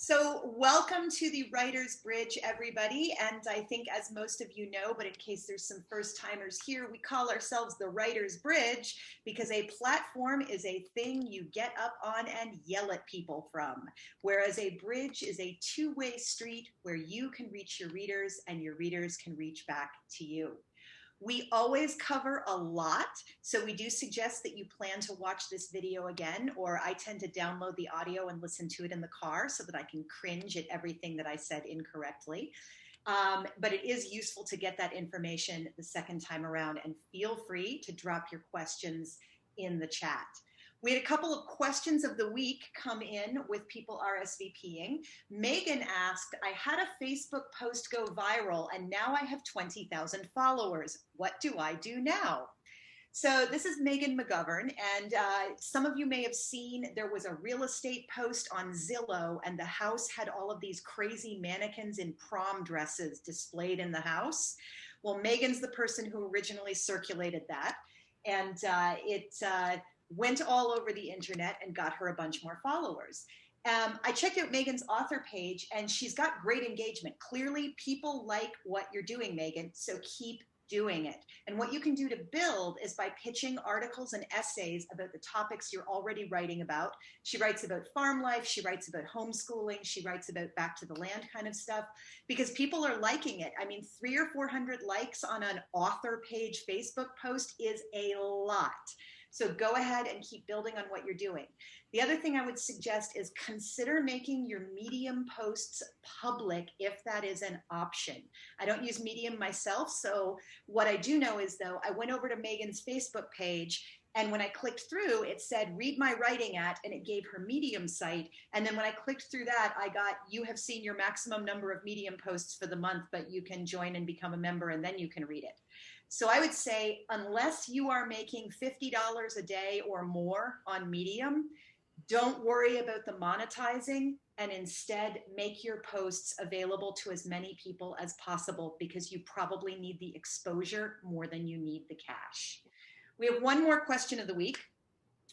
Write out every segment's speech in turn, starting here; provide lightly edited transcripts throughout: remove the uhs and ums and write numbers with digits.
So welcome to the Writer's Bridge, everybody. And I think as most of you know, but in case there's some first timers here, we call ourselves the Writer's Bridge because a platform is a thing you get up on and yell at people from, whereas a bridge is a two-way street where you can reach your readers and your readers can reach back to you. We always cover a lot, so we do suggest that you plan to watch this video again, or I tend to download the audio and listen to it in the car so that I can cringe at everything that I said incorrectly. But it is useful to get that information the second time around, and feel free to drop your questions in the chat. We had a couple of questions of the week come in with people RSVPing. Megan asked, I had a Facebook post go viral and now I have 20,000 followers. What do I do now? So this is Megan McGovern, and some of you may have seen there was a real estate post on Zillow, and the house had all of these crazy mannequins in prom dresses displayed in the house. Well, Megan's the person who originally circulated that, and it went all over the internet and got her a bunch more followers. I checked out Megan's author page and she's got great engagement. Clearly people like what you're doing, Megan, so keep doing it. And what you can do to build is by pitching articles and essays about the topics you're already writing about. She writes about farm life, she writes about homeschooling, she writes about back to the land kind of stuff, because people are liking it. I mean, 300 or 400 likes on an author page Facebook post is a lot. So go ahead and keep building on what you're doing. The other thing I would suggest is consider making your Medium posts public if that is an option. I don't use Medium myself, so what I do know is, though, I went over to Megan's Facebook page, and when I clicked through, it said, read my writing at, and it gave her Medium site. And then when I clicked through that, I got, you have seen your maximum number of Medium posts for the month, but you can join and become a member, and then you can read it. So I would say, unless you are making $50 a day or more on Medium, don't worry about the monetizing, and instead make your posts available to as many people as possible, because you probably need the exposure more than you need the cash. We have one more question of the week.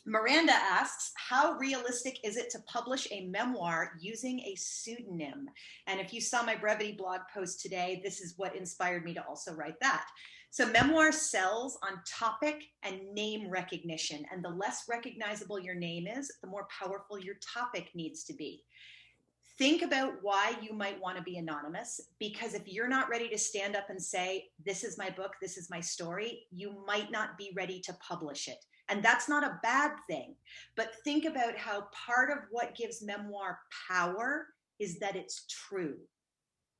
Miranda asks, how realistic is it to publish a memoir using a pseudonym? And if you saw my brevity blog post today, this is what inspired me to also write that. So memoir sells on topic and name recognition, and the less recognizable your name is, the more powerful your topic needs to be. Think about why you might want to be anonymous, because if you're not ready to stand up and say, this is my book, this is my story, you might not be ready to publish it. And that's not a bad thing, but think about how part of what gives memoir power is that it's true.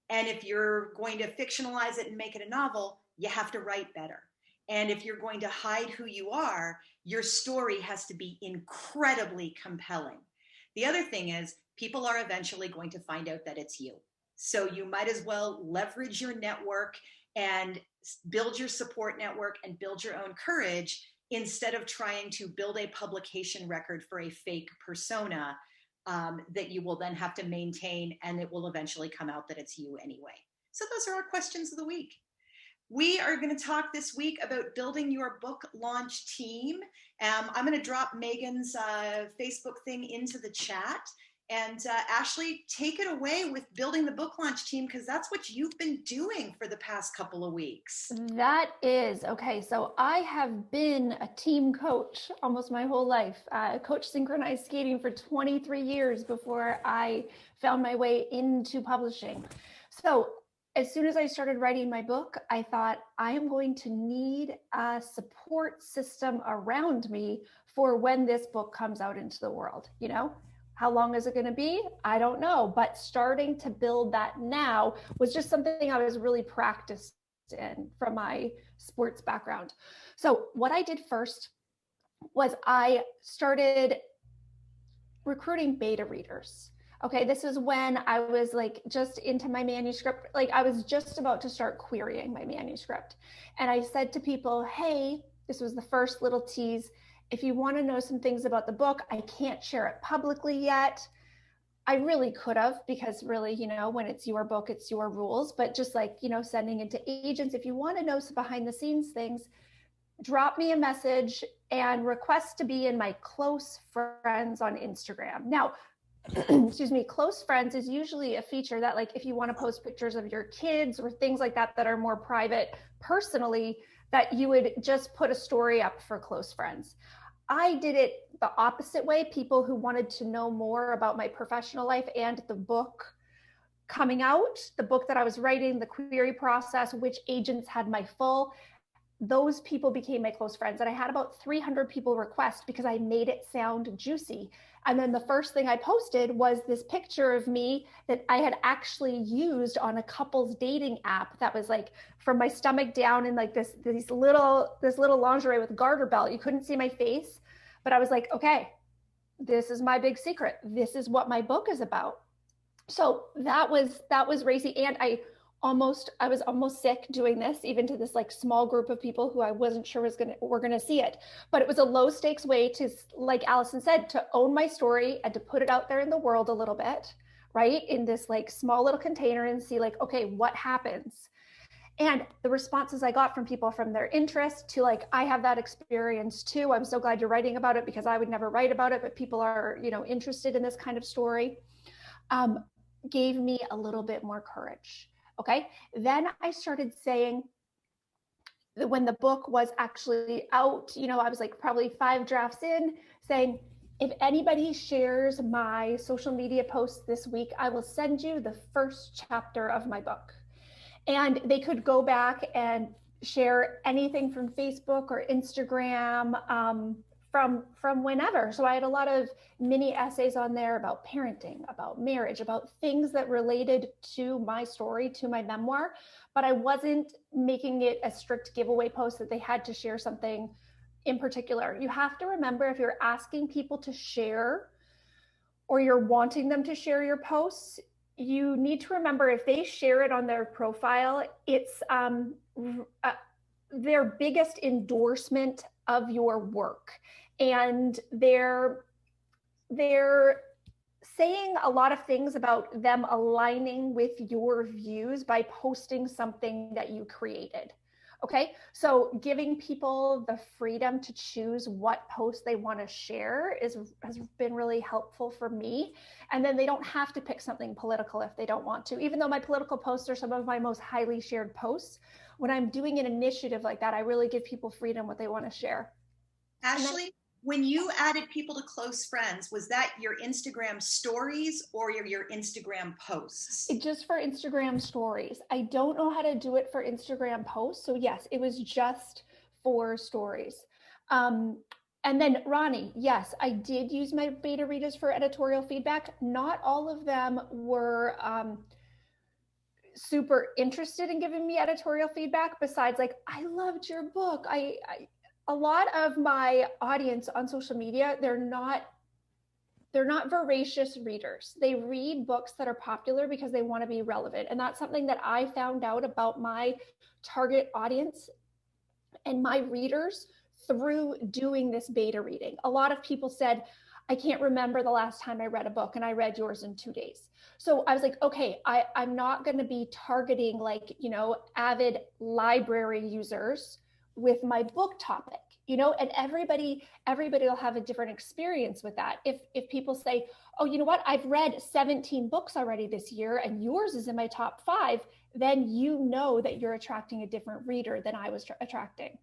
And if you're going to fictionalize it and make it a novel, you have to write better. And if you're going to hide who you are, your story has to be incredibly compelling. The other thing is, people are eventually going to find out that it's you. So you might as well leverage your network and build your support network and build your own courage, instead of trying to build a publication record for a fake persona that you will then have to maintain, and it will eventually come out that it's you anyway. So those are our questions of the week. We are going to talk this week about building your book launch team. I'm going to drop Megan's Facebook thing into the chat. And Ashleigh, take it away with building the book launch team, because that's what you've been doing for the past couple of weeks. That is, okay, so I have been a team coach almost my whole life. I coached synchronized skating for 23 years before I found my way into publishing. So as soon as I started writing my book, I thought, I am going to need a support system around me for when this book comes out into the world, you know? How long is it going to be? I don't know, but starting to build that now was just something I was really practiced in from my sports background. So what I did first was I started recruiting beta readers. Okay, this is when I was like just into my manuscript, like I was just about to start querying my manuscript. And I said to people, hey, this was the first little tease. If you want to know some things about the book, I can't share it publicly yet. I really could have, because really, you know, when it's your book, it's your rules, but just like, you know, sending it to agents, if you want to know some behind the scenes things, drop me a message and request to be in my close friends on Instagram. Now, excuse me, close friends is usually a feature that, like, if you want to post pictures of your kids or things like that that are more private personally, that you would just put a story up for close friends. I did it the opposite way. People who wanted to know more about my professional life and the book coming out, the book that I was writing, the query process, which agents had my full, those people became my close friends. And I had about 300 people request because I made it sound juicy. And then the first thing I posted was this picture of me that I had actually used on a couples dating app that was like from my stomach down in like this little lingerie with garter belt. You couldn't see my face, but I was like, okay, this is my big secret. This is what my book is about. So that was racy. And I was almost sick doing this, even to this like small group of people who I wasn't sure were gonna see it. But it was a low stakes way to, like Allison said, to own my story and to put it out there in the world a little bit, right? In this like small little container and see like, okay, what happens? And the responses I got from people, from their interest to like, I have that experience too. I'm so glad you're writing about it because I would never write about it, but people are, interested in this kind of story, gave me a little bit more courage. Okay. Then I started saying that when the book was actually out, I was like probably 5 drafts in, saying, if anybody shares my social media posts this week, I will send you the first chapter of my book. And they could go back and share anything from Facebook or Instagram, from whenever. So I had a lot of mini essays on there about parenting, about marriage, about things that related to my story, to my memoir, but I wasn't making it a strict giveaway post that they had to share something in particular. You have to remember, if you're asking people to share or you're wanting them to share your posts, you need to remember, if they share it on their profile, it's their biggest endorsement of your work. And they're saying a lot of things about them aligning with your views by posting something that you created. Okay, so giving people the freedom to choose what post they want to share has been really helpful for me. And then they don't have to pick something political if they don't want to, even though my political posts are some of my most highly shared posts. When I'm doing an initiative like that, I really give people freedom what they want to share. Ashleigh, when you added people to close friends, was that your Instagram stories or your Instagram posts? Just for Instagram stories. I don't know how to do it for Instagram posts. So yes, it was just for stories. And then Ronnie, yes, I did use my beta readers for editorial feedback. Not all of them were super interested in giving me editorial feedback, besides like, I loved your book. A lot of my audience on social media, they're not voracious readers. They read books that are popular because they want to be relevant. And that's something that I found out about my target audience and my readers through doing this beta reading. A lot of people said, I can't remember the last time I read a book, and I read yours in 2 days. So I was like, okay, I'm not going to be targeting like, avid library users with my book topic, and everybody will have a different experience with that. If people say, oh, you know what, I've read 17 books already this year and yours is in my top 5, then you know that you're attracting a different reader than I was attracting.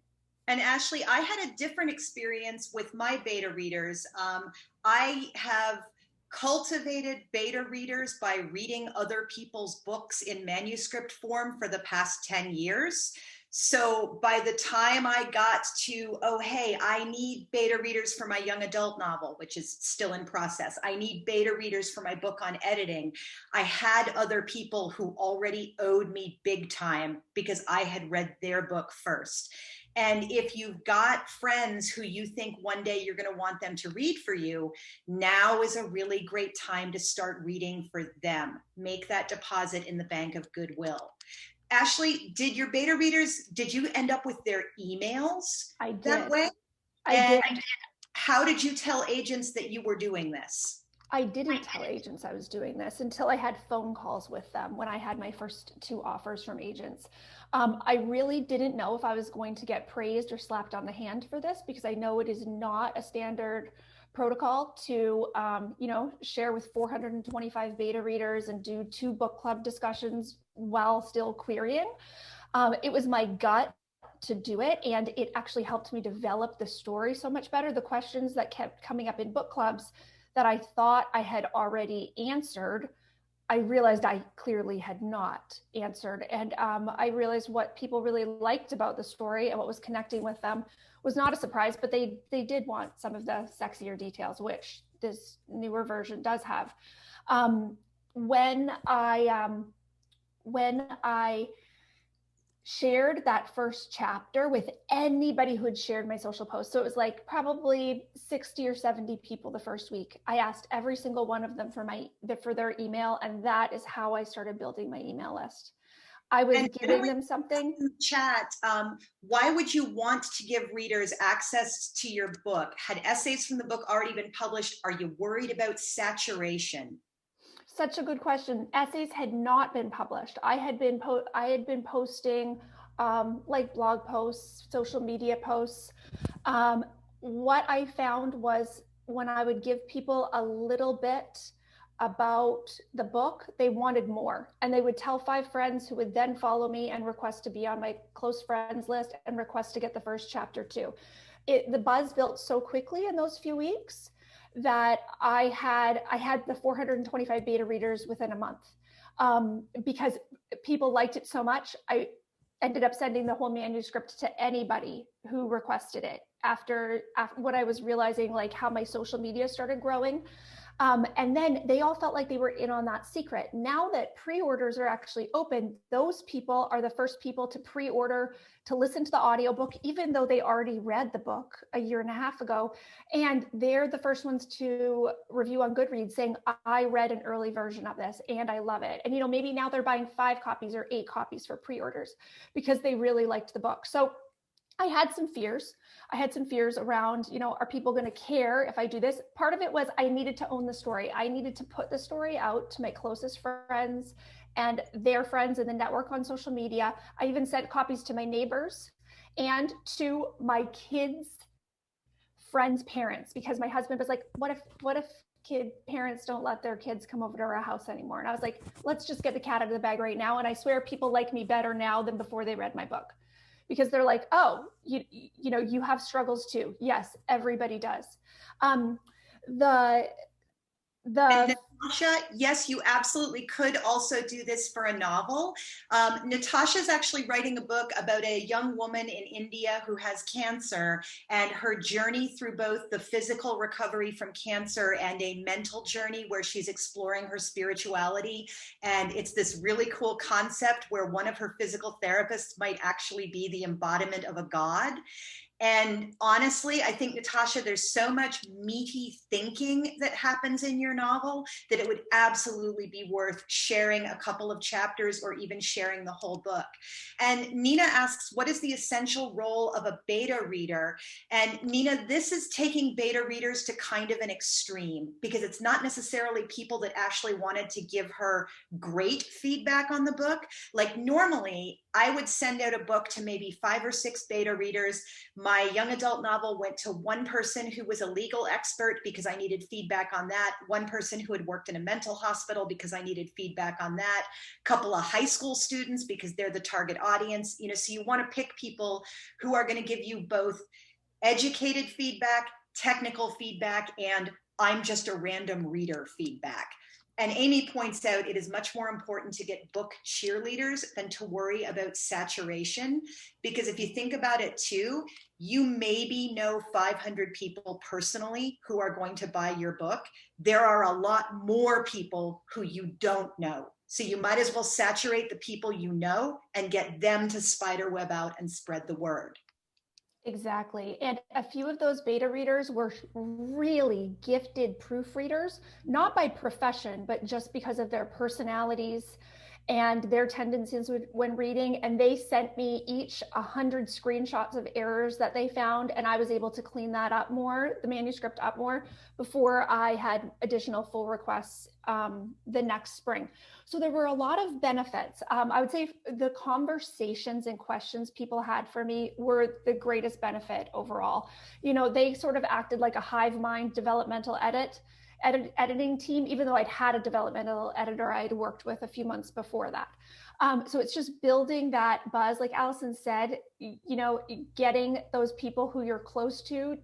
And Ashleigh, I had a different experience with my beta readers. I have cultivated beta readers by reading other people's books in manuscript form for the past 10 years. So by the time I got to, oh, hey, I need beta readers for my young adult novel, which is still in process. I need beta readers for my book on editing. I had other people who already owed me big time because I had read their book first. And if you've got friends who you think one day you're going to want them to read for you, now is a really great time to start reading for them. Make that deposit in the bank of goodwill. Ashleigh, did your beta readers, did you end up with their emails I did. That way? I did. How did you tell agents that you were doing this? I didn't tell agents I was doing this until I had phone calls with them when I had my first 2 offers from agents. I really didn't know if I was going to get praised or slapped on the hand for this, because I know it is not a standard protocol to, share with 425 beta readers and do 2 book club discussions while still querying. It was my gut to do it, and it actually helped me develop the story so much better. The questions that kept coming up in book clubs that I thought I had already answered, I realized I clearly had not answered. And I realized what people really liked about the story and what was connecting with them was not a surprise, but they did want some of the sexier details, which this newer version does have. When I shared that first chapter with anybody who had shared my social post, so it was like probably 60 or 70 people the first week, I asked every single one of them for their email, and that is how I started building my email list. I was giving them something. Chat, why would you want to give readers access to your book? Had essays from the book already been published? Are you worried about saturation? Such a good question. Essays had not been published. I had been posting like blog posts, social media posts. What I found was when I would give people a little bit about the book, they wanted more, and they would tell 5 friends who would then follow me and request to be on my close friends list and request to get the first chapter too. The buzz built so quickly in those few weeks that I had the 425 beta readers within a month, because people liked it so much. I ended up sending the whole manuscript to anybody who requested it after what I was realizing, like how my social media started growing. And then they all felt like they were in on that secret. Now that pre-orders are actually open, those people are the first people to pre-order, to listen to the audiobook, even though they already read the book a year and a half ago. And they're the first ones to review on Goodreads saying, I read an early version of this and I love it. And, maybe now they're buying 5 copies or 8 copies for pre-orders because they really liked the book. So I had some fears. Around, are people going to care if I do this? Part of it was I needed to own the story. I needed to put the story out to my closest friends and their friends in the network on social media. I even sent copies to my neighbors and to my kids' friends' parents, because my husband was like, what if parents don't let their kids come over to our house anymore? And I was like, let's just get the cat out of the bag right now. And I swear people like me better now than before they read my book. Because they're like, oh, you have struggles too. Yes, everybody does. Natasha, yes, you absolutely could also do this for a novel. Natasha's actually writing a book about a young woman in India who has cancer and her journey through both the physical recovery from cancer and a mental journey where she's exploring her spirituality. And it's this really cool concept where one of her physical therapists might actually be the embodiment of a god. And honestly, I think, Natasha, there's so much meaty thinking that happens in your novel that it would absolutely be worth sharing a couple of chapters or even sharing the whole book. And Nina asks, what is the essential role of a beta reader? And Nina, this is taking beta readers to kind of an extreme, because it's not necessarily people that actually wanted to give her great feedback on the book. Like normally, I would send out a book to maybe 5 or 6 beta readers. My young adult novel went to one person who was a legal expert because I needed feedback on that, one person who had worked in a mental hospital because I needed feedback on that, a couple of high school students because they're the target audience. So you want to pick people who are going to give you both educated feedback, technical feedback, and I'm just a random reader feedback. And Amy points out it is much more important to get book cheerleaders than to worry about saturation. Because if you think about it too, you maybe know 500 people personally who are going to buy your book. There are a lot more people who you don't know. So you might as well saturate the people you know and get them to spiderweb out and spread the word. Exactly. And a few of those beta readers were really gifted proofreaders, not by profession, but just because of their personalities and their tendencies when reading. And they sent me each 100 screenshots of errors that they found. And I was able to clean that up more, the manuscript up more, before I had additional full requests the next spring. So there were a lot of benefits. I would say the conversations and questions people had for me were the greatest benefit overall. You know, they sort of acted like a hive mind developmental editing team, even though I'd had a developmental editor I'd worked with a few months before that. So it's just building that buzz, like Allison said, you know, getting those people who you're close to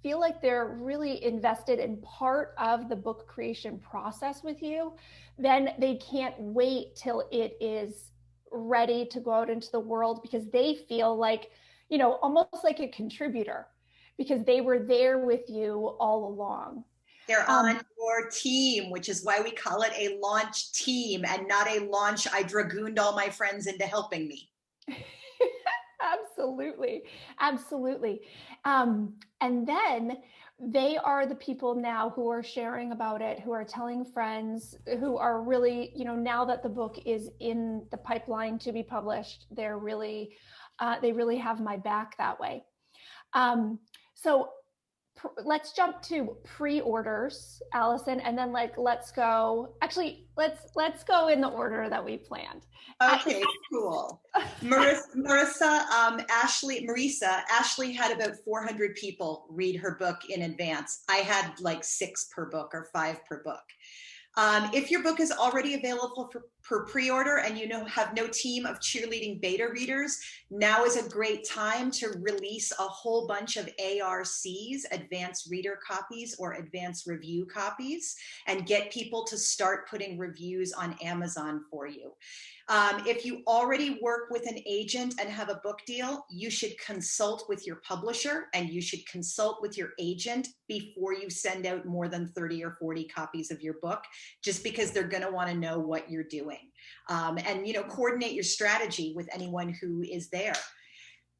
feel like they're really invested in part of the book creation process with you. Then they can't wait till it is ready to go out into the world, because they feel like, you know, almost like a contributor, because they were there with you all along. They're on your team, which is why we call it a launch team and not a launch. I dragooned all my friends into helping me. Absolutely. Absolutely. And then they are the people now who are sharing about it, who are telling friends, who are really, you know, now that the book is in the pipeline to be published, they're really, they really have my back that way. So let's jump to pre-orders, Allison, and then let's go in the order that we planned. Okay, cool. Marissa, Ashleigh had about 400 people read her book in advance. I had like 6 per book or 5 per book. If your book is already available for pre-order and you have no team of cheerleading beta readers, now is a great time to release a whole bunch of ARCs, advanced reader copies or advanced review copies, and get people to start putting reviews on Amazon for you. If you already work with an agent and have a book deal, you should consult with your publisher and you should consult with your agent before you send out more than 30 or 40 copies of your book, just because they're going to want to know what you're doing. And, you know, coordinate your strategy with anyone who is there.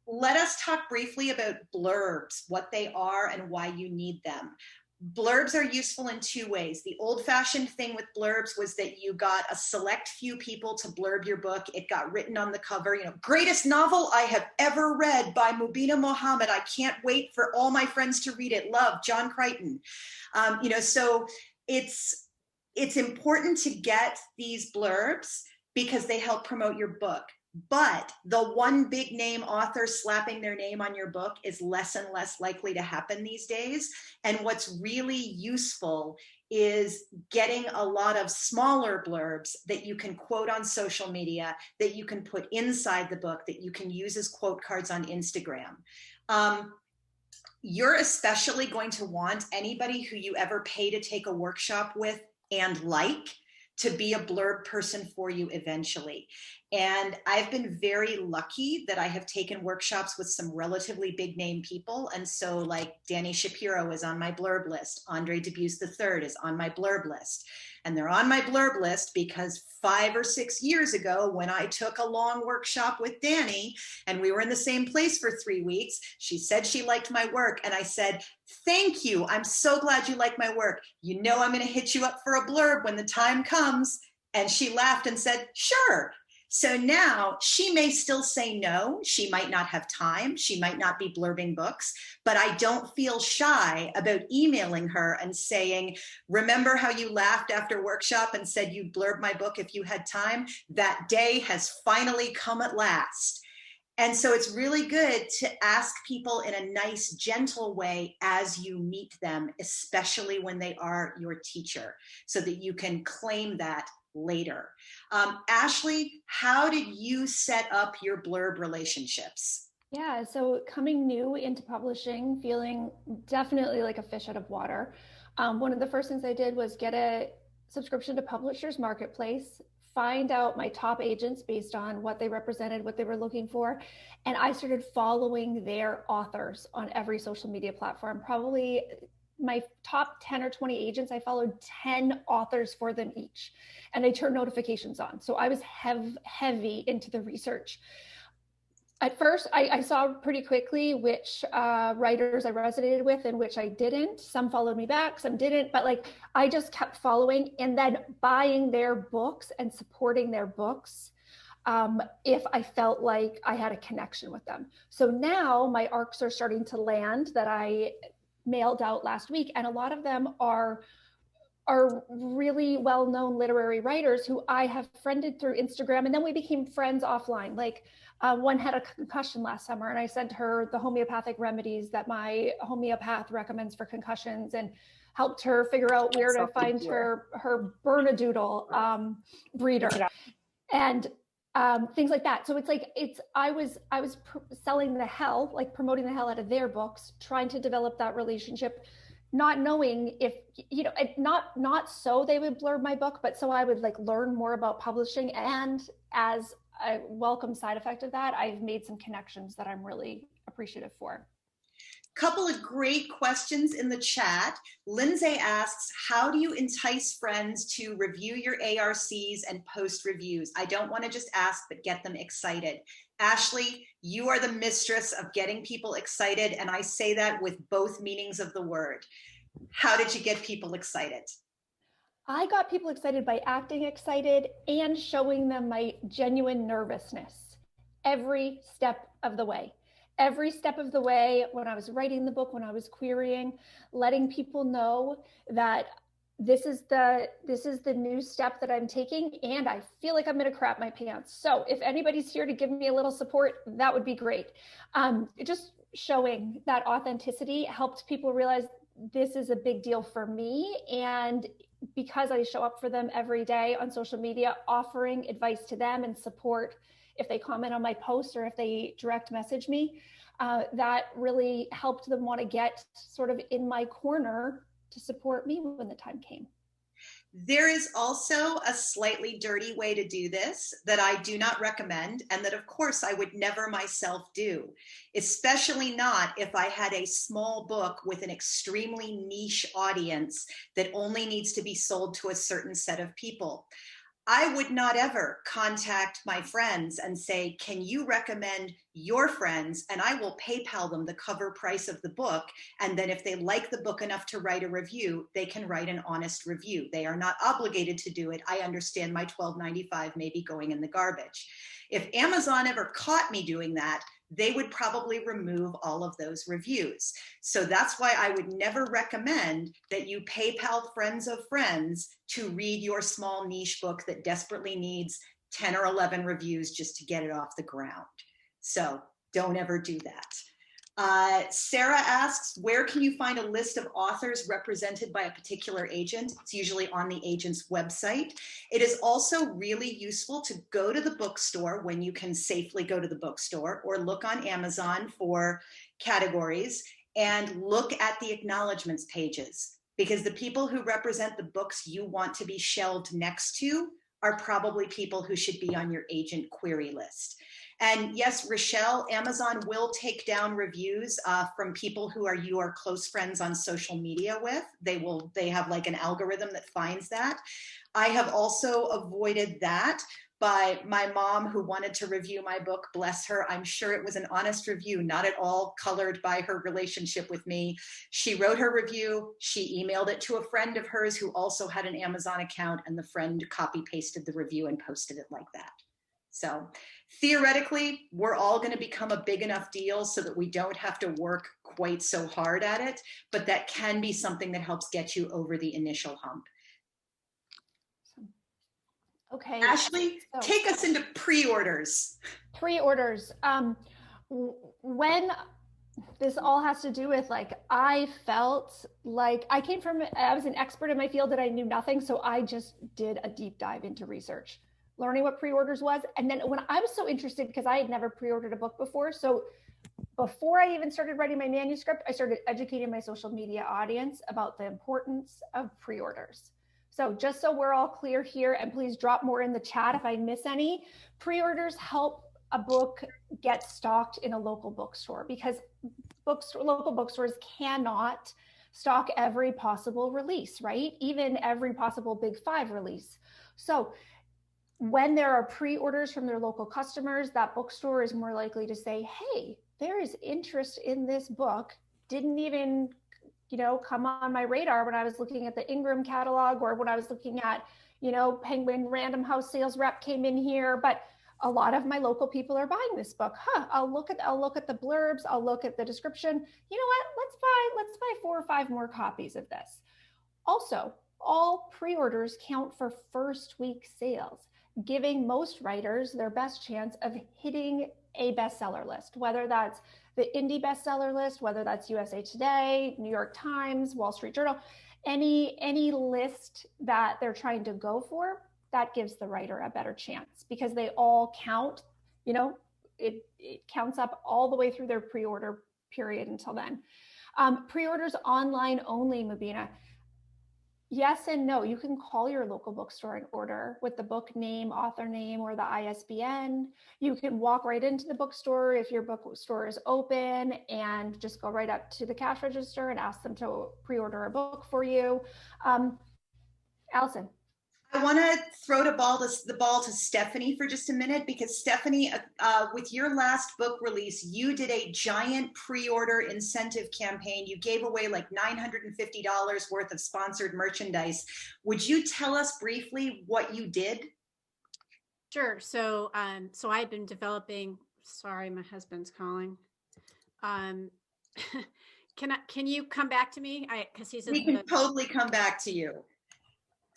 Let us talk briefly about blurbs, what they are and why you need them. Blurbs are useful in 2 ways. The old-fashioned thing with blurbs was that you got a select few people to blurb your book. It got written on the cover, you know, greatest novel I have ever read by Mubina Mohammed. I can't wait for all my friends to read it. Love, John Crichton. You know, so it's important to get these blurbs because they help promote your book. But the one big name author slapping their name on your book is less and less likely to happen these days. And what's really useful is getting a lot of smaller blurbs that you can quote on social media, that you can put inside the book, that you can use as quote cards on Instagram. You're especially going to want anybody who you ever pay to take a workshop with and to be a blurb person for you eventually. And I've been very lucky that I have taken workshops with some relatively big name people. And so like Danny Shapiro is on my blurb list. Andre Dubus III is on my blurb list. And they're on my blurb list because 5 or 6 years ago, when I took a long workshop with Danny and we were in the same place for 3 weeks, she said she liked my work. And I said, thank you. I'm so glad you like my work. You know, I'm going to hit you up for a blurb when the time comes. And she laughed and said, sure. So now she may still say no. She might not have time. She might not be blurbing books, but I don't feel shy about emailing her and saying, remember how you laughed after workshop and said you'd blurb my book if you had time? That day has finally come at last. And so it's really good to ask people in a nice, gentle way as you meet them, especially when they are your teacher, so that you can claim that later. Ashleigh, how did you set up your blurb relationships? Yeah, so coming new into publishing, feeling definitely like a fish out of water. One of the first things I did was get a subscription to Publishers Marketplace, find out my top agents based on what they represented, what they were looking for. And I started following their authors on every social media platform. Probably my top 10 or 20 agents, I followed 10 authors for them each. And I turned notifications on. So I was heavy into the research. At first, I saw pretty quickly which writers I resonated with and which I didn't. Some followed me back, some didn't, but like I just kept following and then buying their books and supporting their books if I felt like I had a connection with them. So now my arcs are starting to land that I mailed out last week, and a lot of them are really well-known literary writers who I have friended through Instagram, and then we became friends offline. Like one had a concussion last summer, and I sent her the homeopathic remedies that my homeopath recommends for concussions, and helped her figure out where to find her Bernedoodle breeder, and things like that. So it's like I was selling the hell, like promoting the hell out of their books, trying to develop that relationship, not knowing if, you know, not so they would blurb my book, but so I would like learn more about publishing. And as a welcome side effect of that, I've made some connections that I'm really appreciative for. Couple of great questions in the chat. Lindsay asks, how do you entice friends to review your ARCs and post reviews? I don't want to just ask, but get them excited. Ashleigh, you are the mistress of getting people excited, and I say that with both meanings of the word. How did you get people excited? I got people excited by acting excited and showing them my genuine nervousness every step of the way. Every step of the way, when I was writing the book, when I was querying, letting people know that this is the new step that I'm taking, and I feel like I'm going to crap my pants. So if anybody's here to give me a little support, that would be great. Just showing that authenticity helped people realize this is a big deal for me. And because I show up for them every day on social media, offering advice to them and support if they comment on my posts or if they direct message me, that really helped them want to get sort of in my corner to support me when the time came. There is also a slightly dirty way to do this that I do not recommend, and that of course I would never myself do, especially not if I had a small book with an extremely niche audience that only needs to be sold to a certain set of people. I would not ever contact my friends and say, can you recommend your friends? And I will PayPal them the cover price of the book. And then if they like the book enough to write a review, they can write an honest review. They are not obligated to do it. I understand my $12.95 may be going in the garbage. If Amazon ever caught me doing that, they would probably remove all of those reviews. So that's why I would never recommend that you PayPal friends of friends to read your small niche book that desperately needs 10 or 11 reviews just to get it off the ground. So don't ever do that. Sarah asks, where can you find a list of authors represented by a particular agent? It's usually on the agent's website. It is also really useful to go to the bookstore when you can safely go to the bookstore, or look on Amazon for categories and look at the acknowledgements pages, because the people who represent the books you want to be shelved next to are probably people who should be on your agent query list. And yes, Rochelle, Amazon will take down reviews from people who you are close friends on social media with. They have like an algorithm that finds that. I have also avoided that by my mom, who wanted to review my book, bless her. I'm sure it was an honest review, not at all colored by her relationship with me. She wrote her review, she emailed it to a friend of hers who also had an Amazon account, and the friend copy pasted the review and posted it like that. So theoretically, we're all going to become a big enough deal so that we don't have to work quite so hard at it, but that can be something that helps get you over the initial hump. Okay. Ashleigh, take us into pre-orders. Pre-orders. When this all has to do with, like, I felt like I was an expert in my field that I knew nothing. So I just did a deep dive into research, learning what pre-orders was. And then when I was so interested, because I had never pre-ordered a book before. So before I even started writing my manuscript, I started educating my social media audience about the importance of pre-orders. So just so we're all clear here, and please drop more in the chat if I miss any, pre-orders help a book get stocked in a local bookstore, because local bookstores cannot stock every possible release, right? Even every possible Big Five release. So When there are pre-orders from their local customers, that bookstore is more likely to say, hey, there is interest in this book. Didn't even, come on my radar when I was looking at the Ingram catalog, or when I was looking at, Penguin Random House sales rep came in here, but a lot of my local people are buying this book. I'll look at the blurbs, I'll look at the description. You know what? Let's buy 4 or 5 more copies of this. Also, all pre-orders count for first week sales, giving most writers their best chance of hitting a bestseller list, whether that's the indie bestseller list, whether that's USA Today, New York Times, Wall Street Journal, any list that they're trying to go for, that gives the writer a better chance, because they all count, it counts up all the way through their pre-order period until then. Pre-orders online only, Mubina. Yes and no. You can call your local bookstore and order with the book name, author name, or the ISBN. You can walk right into the bookstore if your bookstore is open and just go right up to the cash register and ask them to pre-order a book for you. Allison. I want to throw the ball to Stephanie for just a minute, because Stephanie, with your last book release, you did a giant pre-order incentive campaign. You gave away like $950 worth of sponsored merchandise. Would you tell us briefly what you did? Sure. So I've been developing. Sorry, my husband's calling. Can you come back to me? Because we can totally come back to you.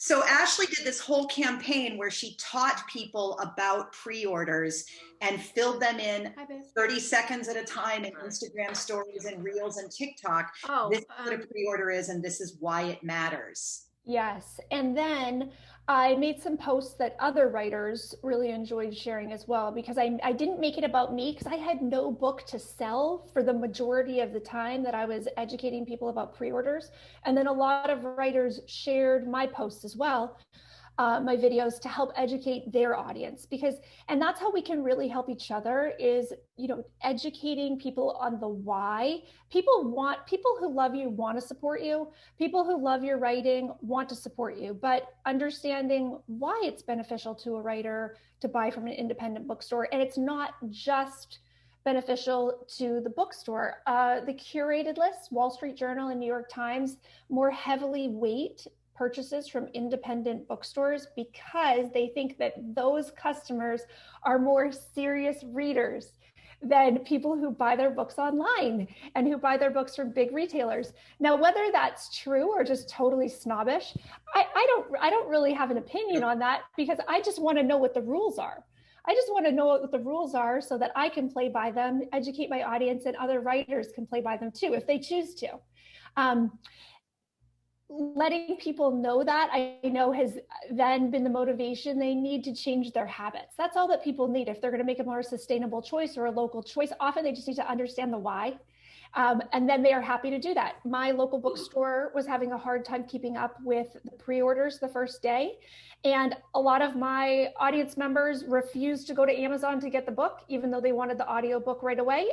So Ashleigh did this whole campaign where she taught people about pre-orders and filled them in 30 seconds at a time in Instagram stories and Reels and TikTok. This is what a pre-order is, and this is why it matters. Yes. And then I made some posts that other writers really enjoyed sharing as well, because I didn't make it about me, because I had no book to sell for the majority of the time that I was educating people about pre-orders. And then a lot of writers shared my posts as well, my videos, to help educate their audience, and that's how we can really help each other, is, educating people on the why. People who love you want to support you. People who love your writing want to support you, but understanding why it's beneficial to a writer to buy from an independent bookstore. And it's not just beneficial to the bookstore. The curated lists, Wall Street Journal and New York Times, more heavily weight purchases from independent bookstores, because they think that those customers are more serious readers than people who buy their books online and who buy their books from big retailers. Now, whether that's true or just totally snobbish, I don't really have an opinion on that, because I just want to know what the rules are. I just want to know what the rules are so that I can play by them, educate my audience, and other writers can play by them too, if they choose to. Letting people know that, I know, has then been the motivation. They need to change their habits. That's all that people need if they're going to make a more sustainable choice or a local choice. Often they just need to understand the why. And then they are happy to do that. My local bookstore was having a hard time keeping up with the pre-orders the first day. And a lot of my audience members refused to go to Amazon to get the book, even though they wanted the audiobook right away,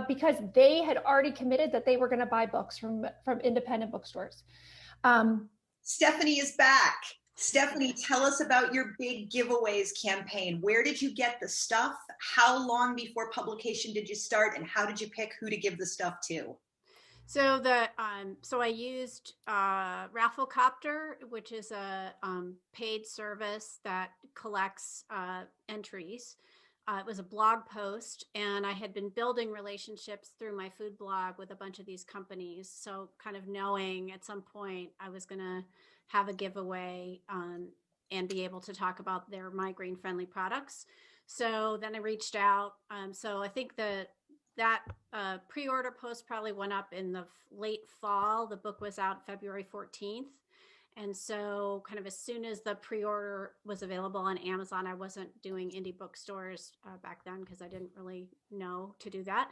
because they had already committed that they were going to buy books from independent bookstores. Stephanie is back. Stephanie, tell us about your big giveaways campaign. Where did you get the stuff? How long before publication did you start? And how did you pick who to give the stuff to? So I used Rafflecopter, which is a paid service that collects entries. It was a blog post, and I had been building relationships through my food blog with a bunch of these companies. So kind of knowing at some point I was going to have a giveaway and be able to talk about their migraine friendly products. So then I reached out. So I think that pre-order post probably went up in the late fall. The book was out February 14th. And so kind of as soon as the pre-order was available on Amazon, I wasn't doing indie bookstores back then because I didn't really know to do that.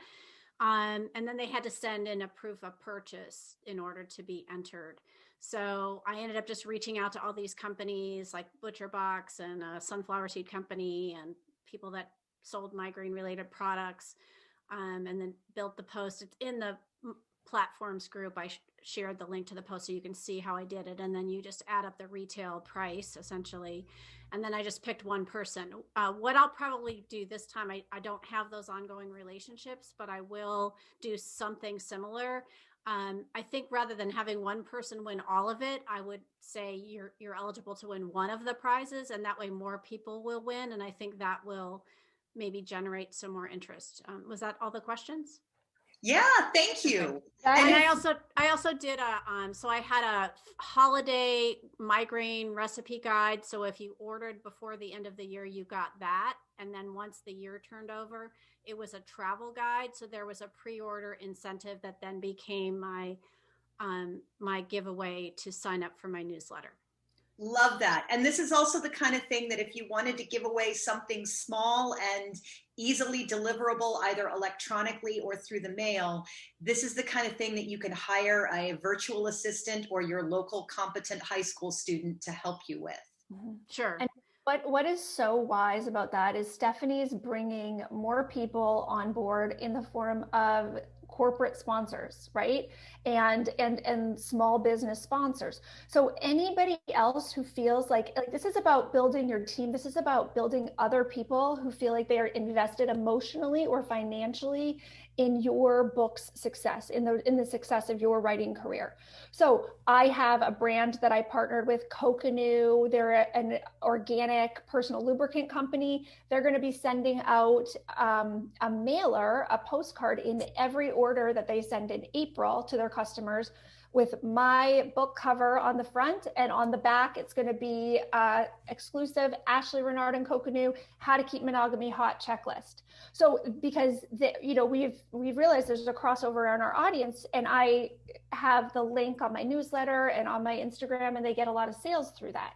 And then they had to send in a proof of purchase in order to be entered. So I ended up just reaching out to all these companies like ButcherBox and Sunflower Seed Company and people that sold migraine related products, and then built the post. It's in the platforms group. I shared the link to the post so you can see how I did it. And then you just add up the retail price essentially. And then I just picked one person. What I'll probably do this time, I don't have those ongoing relationships, but I will do something similar. I think rather than having one person win all of it, I would say you're eligible to win one of the prizes, and that way more people will win. And I think that will maybe generate some more interest. Was that all the questions? Yeah, thank you. And I also did so I had a holiday migraine recipe guide. So if you ordered before the end of the year, you got that. And then once the year turned over, it was a travel guide. So there was a pre-order incentive that then became my my giveaway to sign up for my newsletter. Love that. And this is also the kind of thing that if you wanted to give away something small and easily deliverable, either electronically or through the mail, this is the kind of thing that you can hire a virtual assistant or your local competent high school student to help you with. Sure. And what is so wise about that is Stephanie's bringing more people on board in the form of corporate sponsors, right? And small business sponsors. So anybody else who feels like this is about building your team, this is about building other people who feel like they are invested emotionally or financially in your book's success, in the success of your writing career. So I have a brand that I partnered with, Coconut. They're an organic personal lubricant company. They're going to be sending out a mailer, a postcard in every order that they send in April to their customers, with my book cover on the front, and on the back it's going to be exclusive Ashleigh Renard and Coconut How to Keep Monogamy Hot checklist. So because we've realized there's a crossover in our audience, and I have the link on my newsletter and on my Instagram, and they get a lot of sales through that.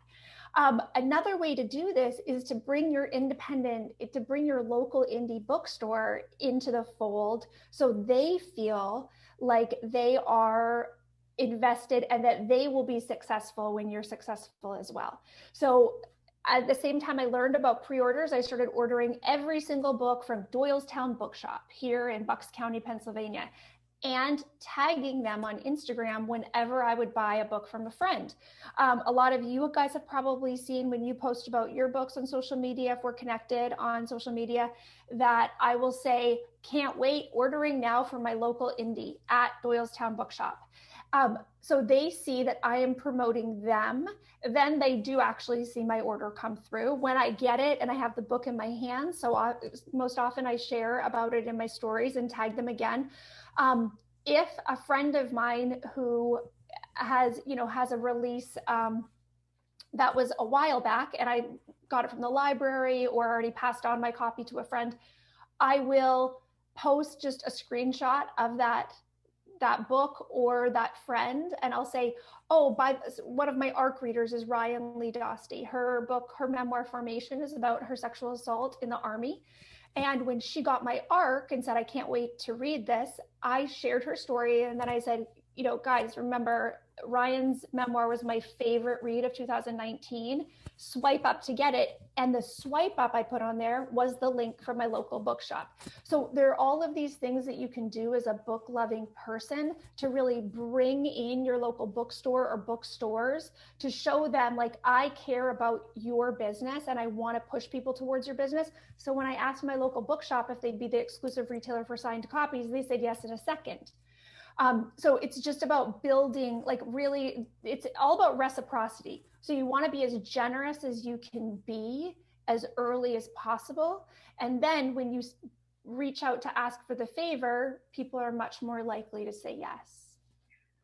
Another way to do this is to bring your local indie bookstore into the fold, so they feel like they are invested and that they will be successful when you're successful as well. So at the same time I learned about pre-orders, I started ordering every single book from Doylestown Bookshop here in Bucks County, Pennsylvania, and tagging them on Instagram whenever I would buy a book from a friend. A lot of you guys have probably seen when you post about your books on social media, if we're connected on social media, that I will say, can't wait, ordering now from my local indie at Doylestown Bookshop. So they see that I am promoting them. Then they do actually see my order come through when I get it and I have the book in my hands. So most often I share about it in my stories and tag them again. If a friend of mine who has a release that was a while back and I got it from the library or already passed on my copy to a friend, I will post just a screenshot of that book or that friend, and I'll say, oh, one of my ARC readers is Ryan Lee Dostie. Her book, her memoir Formation, is about her sexual assault in the Army. And when she got my ARC and said, I can't wait to read this, I shared her story. And then I said, guys, remember, Ryan's memoir was my favorite read of 2019. Swipe up to get it. And the swipe up I put on there was the link from my local bookshop. So there are all of these things that you can do as a book loving person to really bring in your local bookstore or bookstores to show them, like, I care about your business and I want to push people towards your business. So when I asked my local bookshop if they'd be the exclusive retailer for signed copies, they said yes in a second. So it's just about building, really, it's all about reciprocity. So you want to be as generous as you can be as early as possible. And then when you reach out to ask for the favor, people are much more likely to say yes.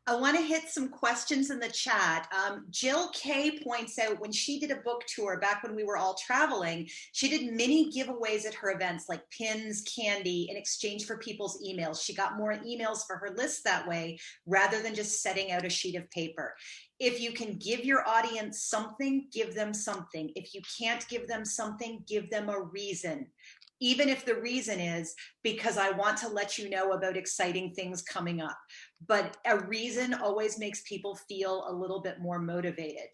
I want to hit some questions in the chat. Jill K points out when she did a book tour back when we were all traveling, she did mini giveaways at her events, like pins, candy, in exchange for people's emails. She got more emails for her list that way, rather than just setting out a sheet of paper. If you can give your audience something, give them something. If you can't give them something, give them a reason. even if the reason is because I want to let you know about exciting things coming up. But a reason always makes people feel a little bit more motivated.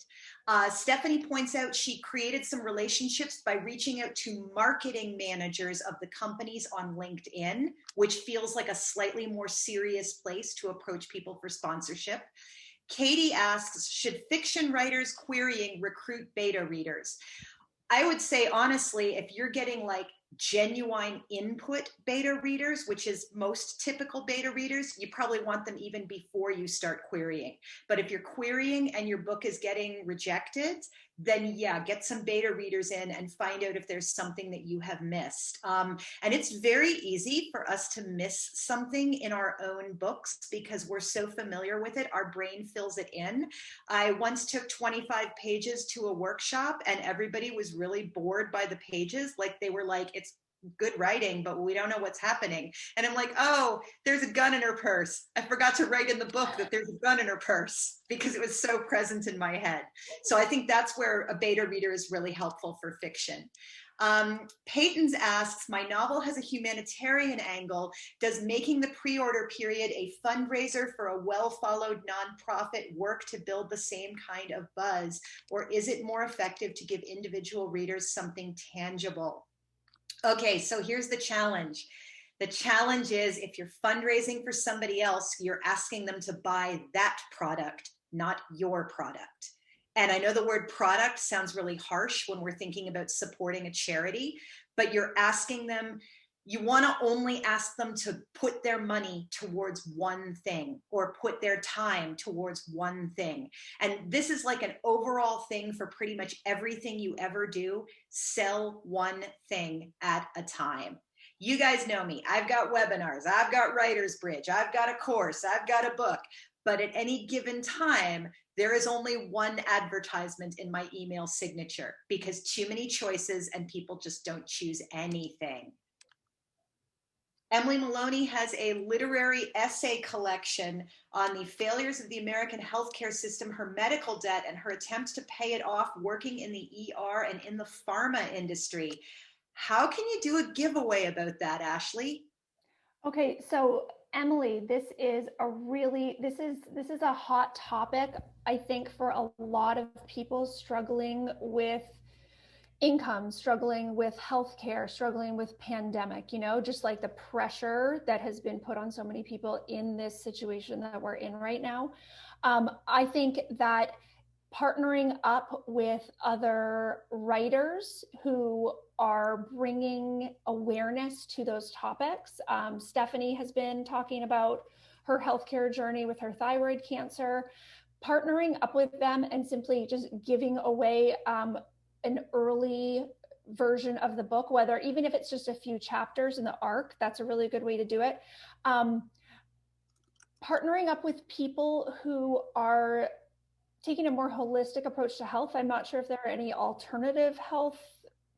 Stephanie points out she created some relationships by reaching out to marketing managers of the companies on LinkedIn, which feels like a slightly more serious place to approach people for sponsorship. Katie asks, should fiction writers querying recruit beta readers? I would say, honestly, if you're getting like genuine input beta readers, which is most typical beta readers, you probably want them even before you start querying. But if you're querying and your book is getting rejected, then yeah, get some beta readers in and find out if there's something that you have missed. And it's very easy for us to miss something in our own books because we're so familiar with it. Our brain fills it in. I once took 25 pages to a workshop and everybody was really bored by the pages. Like they were like, it's good writing, but we don't know what's happening. And I'm like, oh, there's a gun in her purse. I forgot to write in the book that there's a gun in her purse because it was so present in my head. So I think that's where a beta reader is really helpful for fiction. Peyton's asks, my novel has a humanitarian angle. Does making the pre-order period a fundraiser for a well-followed nonprofit work to build the same kind of buzz? Or is it more effective to give individual readers something tangible? Okay, so here's the challenge. The challenge is if you're fundraising for somebody else, you're asking them to buy that product, not your product. And I know the word product sounds really harsh when we're thinking about supporting a charity, but you're asking them, you want to only ask them to put their money towards one thing or put their time towards one thing. And this is like an overall thing for pretty much everything you ever do. Sell one thing at a time. You guys know me. I've got webinars. I've got Writer's Bridge. I've got a course. I've got a book. But at any given time, there is only one advertisement in my email signature because too many choices and people just don't choose anything. Emily Maloney has a literary essay collection on the failures of the American healthcare system, her medical debt, and her attempts to pay it off working in the ER and in the pharma industry. How can you do a giveaway about that, Ashleigh? Okay, so Emily, this is a hot topic, I think, for a lot of people struggling with income, struggling with healthcare, struggling with pandemic, just like the pressure that has been put on so many people in this situation that we're in right now. I think that partnering up with other writers who are bringing awareness to those topics. Stephanie has been talking about her healthcare journey with her thyroid cancer, partnering up with them and simply just giving away an early version of the book, whether even if it's just a few chapters in the arc, that's a really good way to do it. Partnering up with people who are taking a more holistic approach to health. I'm not sure if there are any alternative health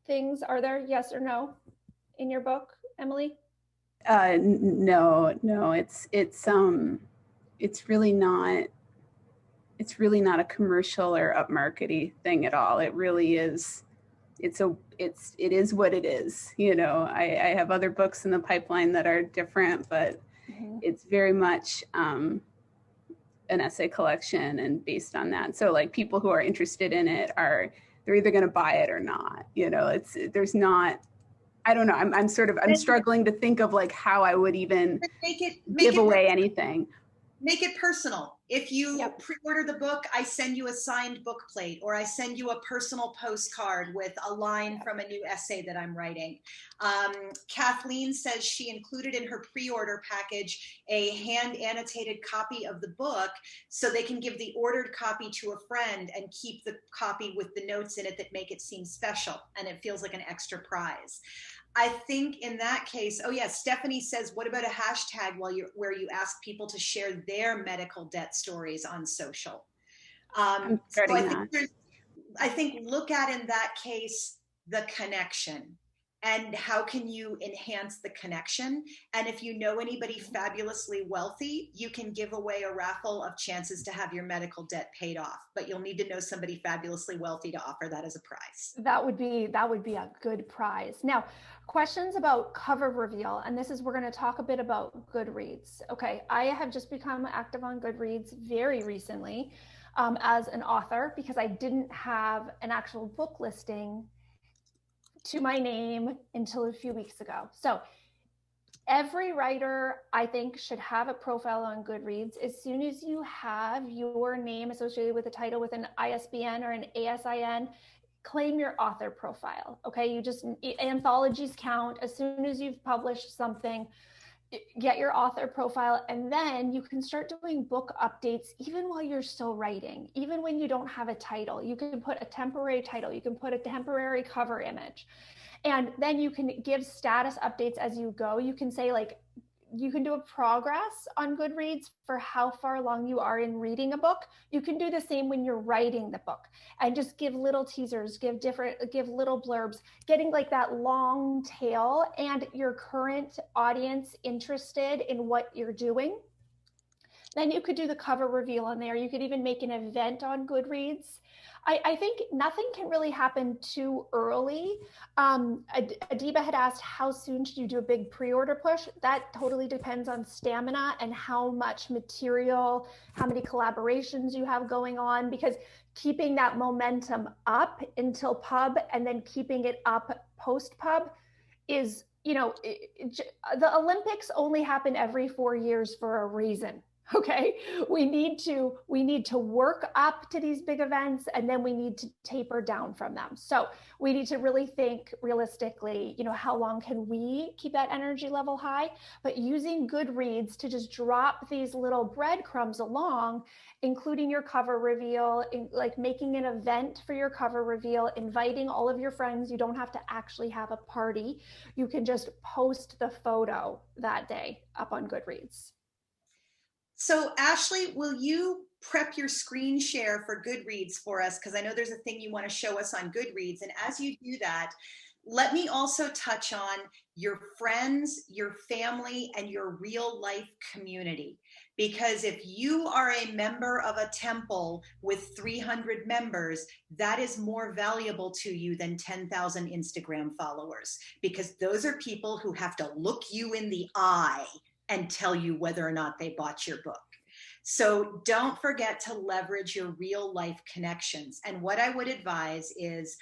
things. Are there, yes or no, in your book, Emily? No, it's really not. It's really not a commercial or upmarkety thing at all. It really is. It is what it is. I have other books in the pipeline that are different, but it's very much an essay collection and based on that. So like people who are interested in it they're either going to buy it or not. There's not. I don't know. I'm struggling to think of like how I would even give away anything. Make it personal. If you pre-order the book, I send you a signed book plate, or I send you a personal postcard with a line from a new essay that I'm writing. Kathleen says she included in her pre-order package a hand annotated copy of the book so they can give the ordered copy to a friend and keep the copy with the notes in it that make it seem special, and it feels like an extra prize. I think in that case, oh yeah, Stephanie says, what about a hashtag where you ask people to share their medical debt stories on social? So I think look at in that case the connection and how can you enhance the connection? And if you know anybody fabulously wealthy, you can give away a raffle of chances to have your medical debt paid off. But you'll need to know somebody fabulously wealthy to offer that as a prize. That would be a good prize. Now, questions about cover reveal, and this is, we're going to talk a bit about Goodreads. Okay, I have just become active on Goodreads very recently as an author, because I didn't have an actual book listing to my name until a few weeks ago. So every writer, I think, should have a profile on Goodreads. As soon as you have your name associated with a title with an ISBN or an ASIN, claim your author profile. Okay, you just, anthologies count. As soon as you've published something, get your author profile, and then you can start doing book updates even while you're still writing. Even when you don't have a title, you can put a temporary title, you can put a temporary cover image, and then you can give status updates as you go. You can say, like, you can do a progress on Goodreads for how far along you are in reading a book. You can do the same when you're writing the book, and just give little teasers, give little blurbs, getting like that long tail and your current audience interested in what you're doing. Then you could do the cover reveal on there. You could even make an event on Goodreads. I think nothing can really happen too early. Adiba had asked, how soon should you do a big pre-order push? That totally depends on stamina and how much material, how many collaborations you have going on, because keeping that momentum up until pub and then keeping it up post pub is, the Olympics only happen every 4 years for a reason. Okay, we need to work up to these big events, and then we need to taper down from them. So we need to really think realistically, how long can we keep that energy level high? But using Goodreads to just drop these little breadcrumbs along, including your cover reveal, like making an event for your cover reveal, inviting all of your friends. You don't have to actually have a party. You can just post the photo that day up on Goodreads. So Ashleigh, will you prep your screen share for Goodreads for us? Because I know there's a thing you want to show us on Goodreads. And as you do that, let me also touch on your friends, your family, and your real life community. Because if you are a member of a temple with 300 members, that is more valuable to you than 10,000 Instagram followers, because those are people who have to look you in the eye and tell you whether or not they bought your book. So don't forget to leverage your real life connections. And what I would advise is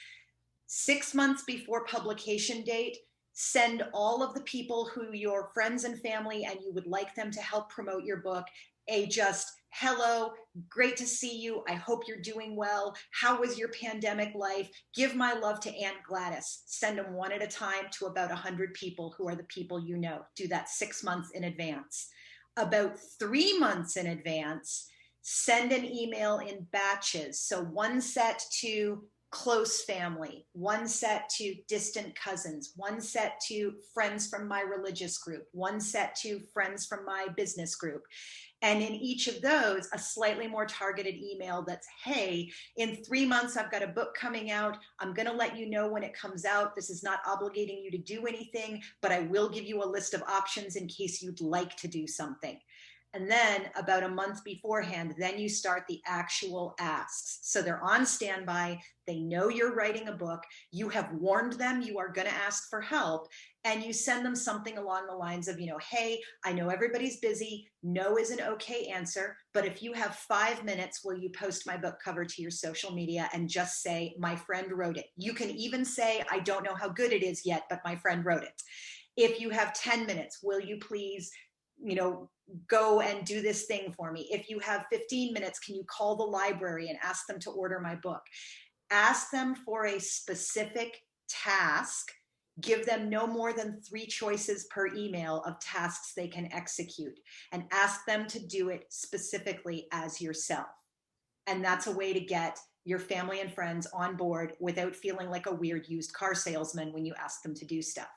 6 months before publication date, send all of the people who your friends and family and you would like them to help promote your book a just hello, great to see you. I hope you're doing well. How was your pandemic life? Give my love to Aunt Gladys. Send them one at a time to about 100 people who are the people you know. Do that 6 months in advance. About 3 months in advance, send an email in batches. So one set to close family, one set to distant cousins, one set to friends from my religious group, one set to friends from my business group. And in each of those, a slightly more targeted email that's, hey, in 3 months, I've got a book coming out. I'm going to let you know when it comes out. This is not obligating you to do anything, but I will give you a list of options in case you'd like to do something. And then about a month beforehand, then you start the actual asks. So they're on standby. They know you're writing a book. You have warned them you are going to ask for help. And you send them something along the lines of, hey, I know everybody's busy. No is an okay answer. But if you have 5 minutes, will you post my book cover to your social media and just say, my friend wrote it? You can even say, I don't know how good it is yet, but my friend wrote it. If you have 10 minutes, will you please go and do this thing for me? If you have 15 minutes, can you call the library and ask them to order my book? Ask them for a specific task. Give them no more than 3 choices per email of tasks they can execute, and ask them to do it specifically as yourself. And that's a way to get your family and friends on board without feeling like a weird used car salesman when you ask them to do stuff.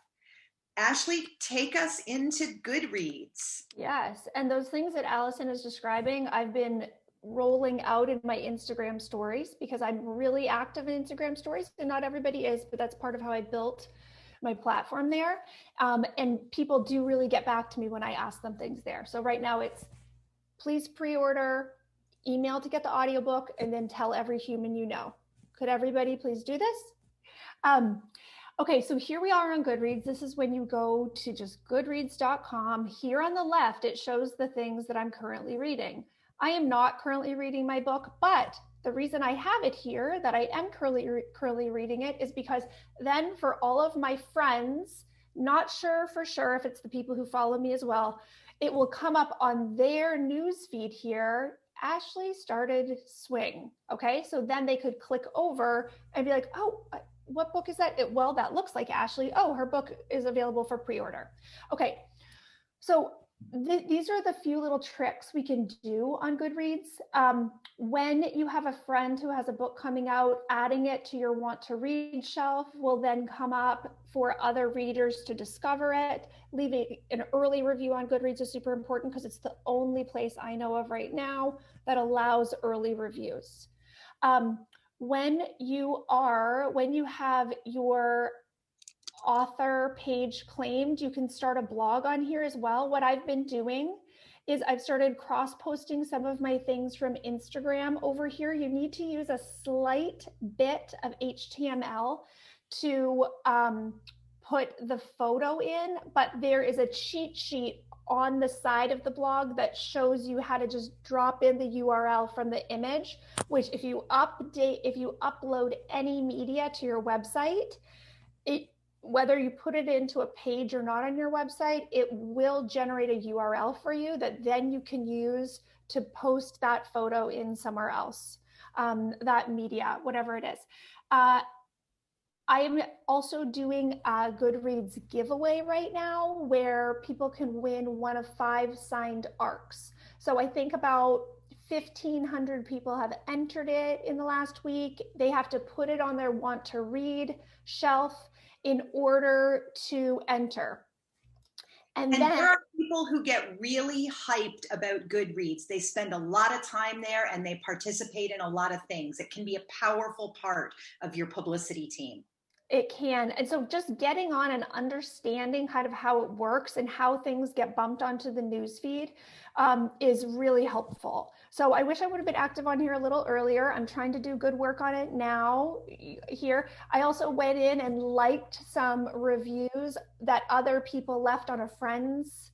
Ashleigh, take us into Goodreads. Yes, and those things that Allison is describing, I've been rolling out in my Instagram stories, because I'm really active in Instagram stories, and not everybody is, but that's part of how I built my platform there. And people do really get back to me when I ask them things there. So right now it's please pre-order, email to get the audiobook, and then tell every human you know. Could everybody please do this? Okay, so here we are on Goodreads. This is when you go to just goodreads.com. Here on the left, it shows the things that I'm currently reading. I am not currently reading my book, but the reason I have it here, that I am currently reading it, is because then for all of my friends, not sure for sure if it's the people who follow me as well, it will come up on their news feed here. Ashleigh started Swing. Okay, so then they could click over and be like, oh, what book is that? Well, that looks like Ashleigh. Oh, her book is available for pre-order. Okay, so these are the few little tricks we can do on Goodreads. When you have a friend who has a book coming out, adding it to your want to read shelf will then come up for other readers to discover it. Leaving an early review on Goodreads is super important because it's the only place I know of right now that allows early reviews. When you have your author page claimed, you can start a blog on here as well. What I've been doing is I've started cross-posting some of my things from Instagram over here. You need to use a slight bit of HTML to put the photo in, but there is a cheat sheet on the side of the blog that shows you how to just drop in the URL from the image, which if you upload any media to your website, whether you put it into a page or not on your website, it will generate a URL for you that then you can use to post that photo in somewhere else, that media, whatever it is. I am also doing a Goodreads giveaway right now where people can win one of 5 signed ARCs. So I think about 1,500 people have entered it in the last week. They have to put it on their want to read shelf in order to enter. And then there are people who get really hyped about Goodreads. They spend a lot of time there and they participate in a lot of things. It can be a powerful part of your publicity team. It can. And so just getting on and understanding kind of how it works and how things get bumped onto the newsfeed is really helpful. So I wish I would have been active on here a little earlier. I'm trying to do good work on it now here. I also went in and liked some reviews that other people left on a friend's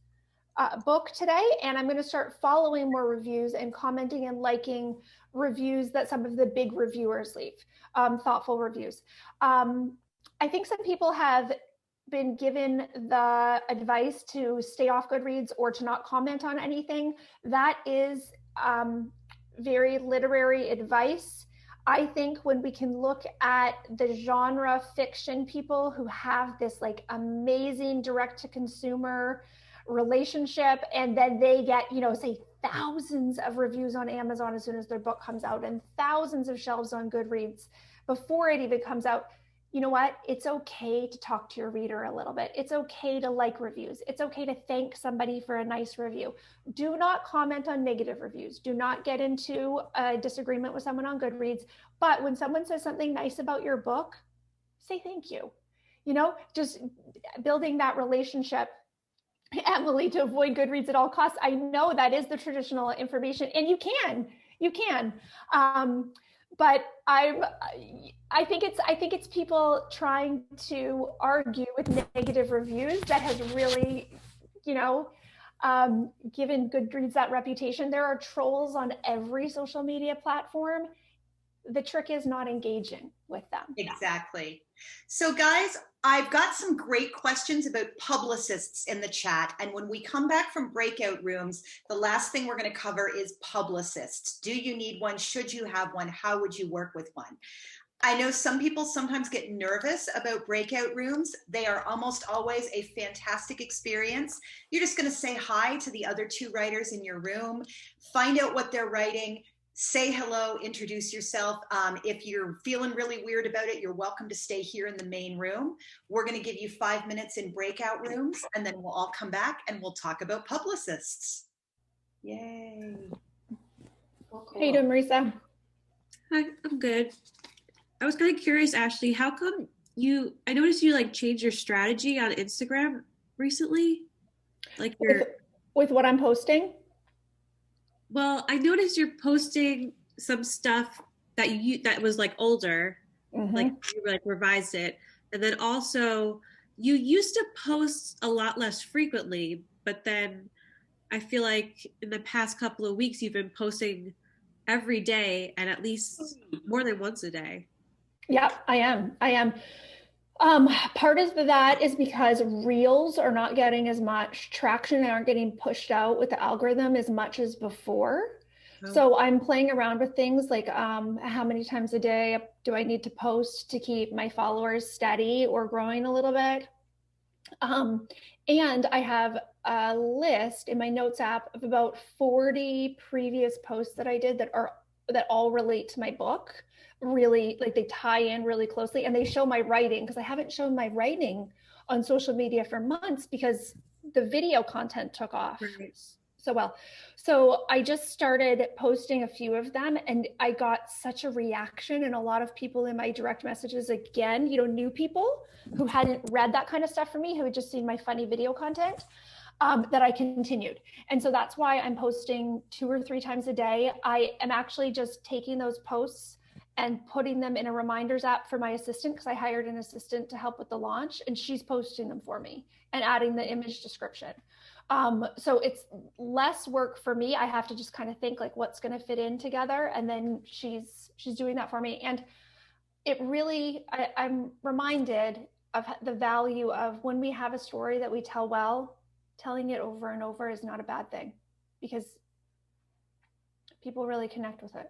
book today. And I'm going to start following more reviews and commenting and liking reviews that some of the big reviewers leave, thoughtful reviews. I think some people have been given the advice to stay off Goodreads or to not comment on anything. That is very literary advice. I think when we can look at the genre fiction people who have this like amazing direct to consumer relationship, and then they get, say thousands of reviews on Amazon as soon as their book comes out and thousands of shelves on Goodreads before it even comes out. You know what? It's okay to talk to your reader a little bit. It's okay to like reviews. It's okay to thank somebody for a nice review. Do not comment on negative reviews. Do not get into a disagreement with someone on Goodreads. But when someone says something nice about your book, say thank you. Just building that relationship. Emily, to avoid Goodreads at all costs. I know that is the traditional information, and you can. But I think it's people trying to argue with negative reviews that has really, given Goodreads that reputation. There are trolls on every social media platform. The trick is not engaging with them. Exactly. So guys, I've got some great questions about publicists in the chat. And when we come back from breakout rooms, the last thing we're going to cover is publicists. Do you need one? Should you have one? How would you work with one? I know some people sometimes get nervous about breakout rooms. They are almost always a fantastic experience. You're just going to say hi to the other 2 writers in your room, find out what they're writing, say hello, introduce yourself. If you're feeling really weird about it, you're welcome to stay here in the main room. We're going to give you 5 minutes in breakout rooms, and then we'll all come back and we'll talk about publicists. Yay. Cool. How you doing, Marisa? Hi, I'm good. I was kind of curious, Ashleigh, how come I noticed you like changed your strategy on Instagram recently. Like with what I'm posting? Well, I noticed you're posting some stuff that was like older, like you like revised it. And then also you used to post a lot less frequently, but then I feel like in the past couple of weeks you've been posting every day and at least more than once a day. Yep, I am. Part of that is because reels are not getting as much traction and aren't getting pushed out with the algorithm as much as before. Oh. So I'm playing around with things like how many times a day do I need to post to keep my followers steady or growing a little bit? And I have a list in my notes app of about 40 previous posts that I did that all relate to my book. Really, like they tie in really closely, and they show my writing, because I haven't shown my writing on social media for months because the video content took off so well. So I just started posting a few of them, and I got such a reaction, and a lot of people in my direct messages, again, new people who hadn't read that kind of stuff from me, who had just seen my funny video content, that I continued. And so that's why I'm posting 2 or 3 times a day. I am actually just taking those posts and putting them in a reminders app for my assistant, because I hired an assistant to help with the launch, and she's posting them for me and adding the image description. So it's less work for me. I have to just kind of think like what's going to fit in together, and then she's doing that for me. And it really, I'm reminded of the value of when we have a story that we tell well, telling it over and over is not a bad thing, because people really connect with it.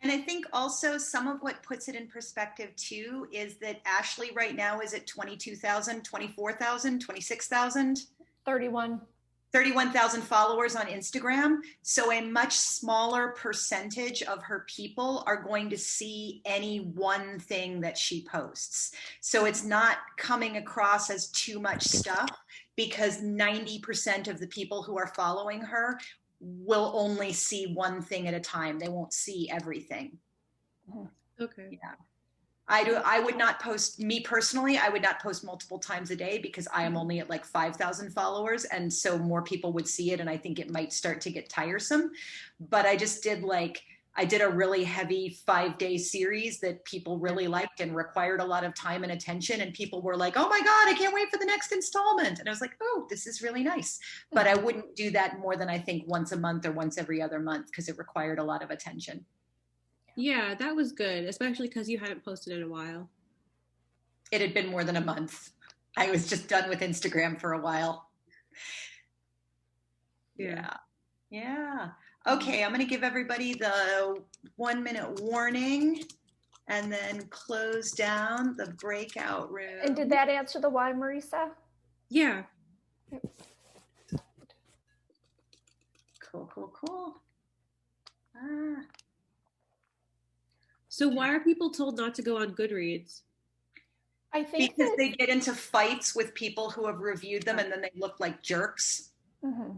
And I think also some of what puts it in perspective too is that Ashleigh right now is at 22,000, 24,000, 26,000? 31,000 followers on Instagram. So a much smaller percentage of her people are going to see any one thing that she posts. So it's not coming across as too much stuff, because 90% of the people who are following her will only see one thing at a time. They won't see everything. Okay. Yeah. I would not post, me personally, I would not post multiple times a day, because I am only at like 5,000 followers. And so more people would see it, and I think it might start to get tiresome. But I just did I did a really heavy 5-day series that people really liked and required a lot of time and attention. And people were like, oh my God, I can't wait for the next installment. And I was like, oh, this is really nice. But I wouldn't do that more than I think once a month or once every other month, because it required a lot of attention. Yeah, that was good, especially because you hadn't posted in a while. It had been more than a month. I was just done with Instagram for a while. Yeah. Okay, I'm going to give everybody the 1-minute warning and then close down the breakout room. And did that answer the why, Marisa? Yeah. Cool. So why are people told not to go on Goodreads? I think because they get into fights with people who have reviewed them, and then they look like jerks. Mm-hmm.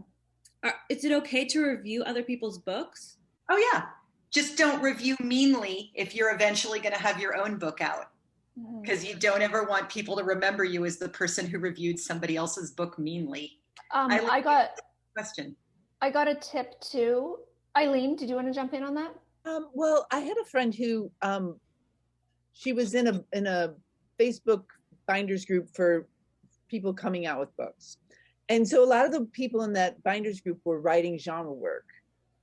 Is it okay to review other people's books? Oh yeah. Just don't review meanly if you're eventually going to have your own book out, because you don't ever want people to remember you as the person who reviewed somebody else's book meanly. I got a tip too. Eileen, did you want to jump in on that? Well, I had a friend who she was in a Facebook binders group for people coming out with books. And so a lot of the people in that binders group were writing genre work.